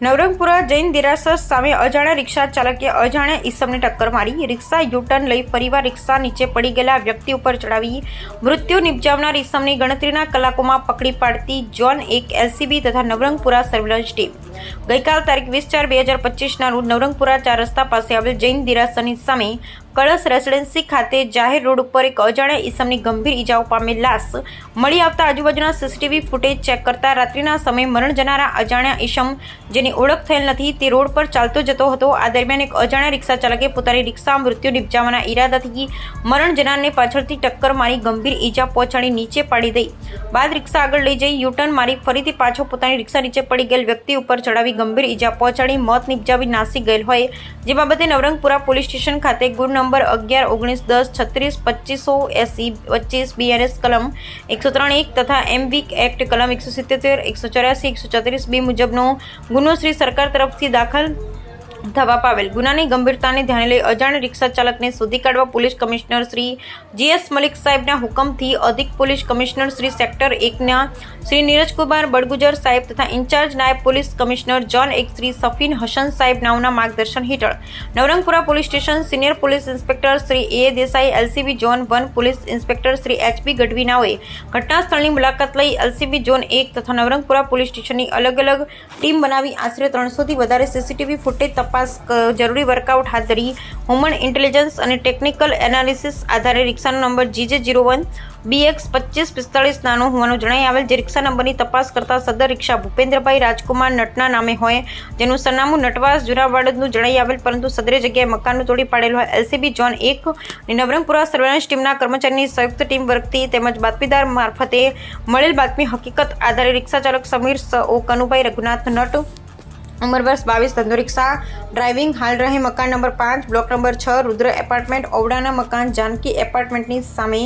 નવરંગપુરા જૈન દેરાસર સામે અજાણ્યા રિક્ષા ચાલકે અજાણ્યા ઈસમને ટક્કર મારી રિક્ષા યુટર્ન લઈ ફરીવાર રિક્ષા નીચે પડી ગયેલા વ્યક્તિ ઉપર ચડાવી મૃત્યુ નિપજાવનાર ઈસમની ગણતરીના કલાકોમાં પકડી પાડતી ઝોન 1 LCB તથા નવરંગપુરા સર્વેલન્સ ટીમ ગઈકાલ તારીખ 20/4/2025ના રોજ નવરંગપુરા 4 રસ્તા પાસે આવેલ જૈન દેરાસરની સામે કળશ રેસિડેન્સી ખાતે જાહેર રોડ ઉપર એક અજાણ્યા ઈસમની ગંભીર ઈજાઓ પામેલ લાશ મળી આવતા આજુબાજુના સીસીટીવી ફૂટેજ ચેક કરતા રાત્રિના સમયે મરણ જનારા અજાણ્યા ઈસમ જેની ઓળખ થયેલ નથી તે રોડ પર ચાલતો જતો હતો। આ દરમિયાન એક અજાણ્યા રિક્ષા ચાલકે પોતાની રિક્ષા મૃત્યુ નિપજાવવાના ઈરાદાથી મરણ જનારને પાછળથી ટક્કર મારી ગંભીર ઈજા પહોંચાડી નીચે પાડી દઈ બાદ રિક્ષા આગળ લઈ જઈ યુટર્ન મારી ફરીથી પાછો પોતાની રિક્ષા નીચે પડી ગયેલ વ્યક્તિ ઉપર ચડાવી ગંભીર ઈજા પહોંચાડી મોત નિપજાવી નાસી ગયેલ હોય જે બાબતે નવરંગપુરા પોલીસ સ્ટેશન ખાતે ગુનો નંબર 11/19/10 36 2580 25 BNS કલમ 103(1) તથા MVIC એક્ટ કલમ 177 184 134 B મુજબનો ગુનો શ્રી સરકાર તરફથી દાખલ થવા પાવેલ ગુનાની ગંભીરતાને ધ્યાને લઈ અજાણ રિક્ષા ચાલકને શોધી કાઢવા police commissioner Shri GS Malik સાહેબના હુકમથી અધિક પોલીસ કમિશનર શ્રી સેક્ટર 1ના શ્રી નીરજકુમાર બડગુજર સાહેબ તથા ઇન્ચાર્જ નાયબ police commissioner zone 1 Shri Safin Hasan સાહેબ નાઓના માર્ગદર્શન હેઠળ Navrangpura police station senior police inspector Shri A Desai LCB zone 1 police inspector Shri HB Gadhvi નાઓએ ઘટના સ્થળની મુલાકાત લઈ LCB ઝોન 1 તથા નવરંગપુરા પોલીસ સ્ટેશનની અલગ અલગ ટીમ બનાવી આશરે 300થી વધારે સીસીટીવી ફૂટેજ જરૂરી વર્કઆઉટ હાથ ધરી હ્યુમન ઇન્ટેલિજન્સ અને ટેકનિકલ એનાલિસિસ આધારે રિક્ષાનો નંબર GJ01 BX 2545 નાનો હોવાનું જણાઈ આવેલ જે રિક્ષા નંબરની તપાસ કરતા સદર રિક્ષા ભૂપેન્દ્રભાઈ રાજકુમાર નટના નામે હોય જેનું સરનામું નટવાસ જુનાવાડનું જણાઈ આવેલ પરંતુ સદરે જગ્યાએ મકાનનું તોડી પાડેલ હોય LCB ઝોન 1 અને નવરંગપુરા સર્વેલન્સ ટીમના કર્મચારીની સંયુક્ત ટીમ વર્કથી તેમજ બાતમીદાર મારફતે મળેલ બાતમી હકીકત આધારે રિક્ષા ચાલક સમીર કનુભાઈ રઘુનાથ નટ उम्र वर्ष 22 धंधो रिक्शा ड्राइविंग हाल रहे मकान number 5 block number 6 Rudra apartment ओवडाना मकान जानकी एपार्टमेंटनी सामे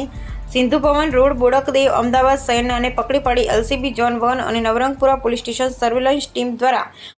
सिंधु भवन रोड बोडकदेव अमदावाद शहरना ने पकड़ी पाड़ी LCB ઝોન 1 અને Navrangpura police station surveillance team દ્વારા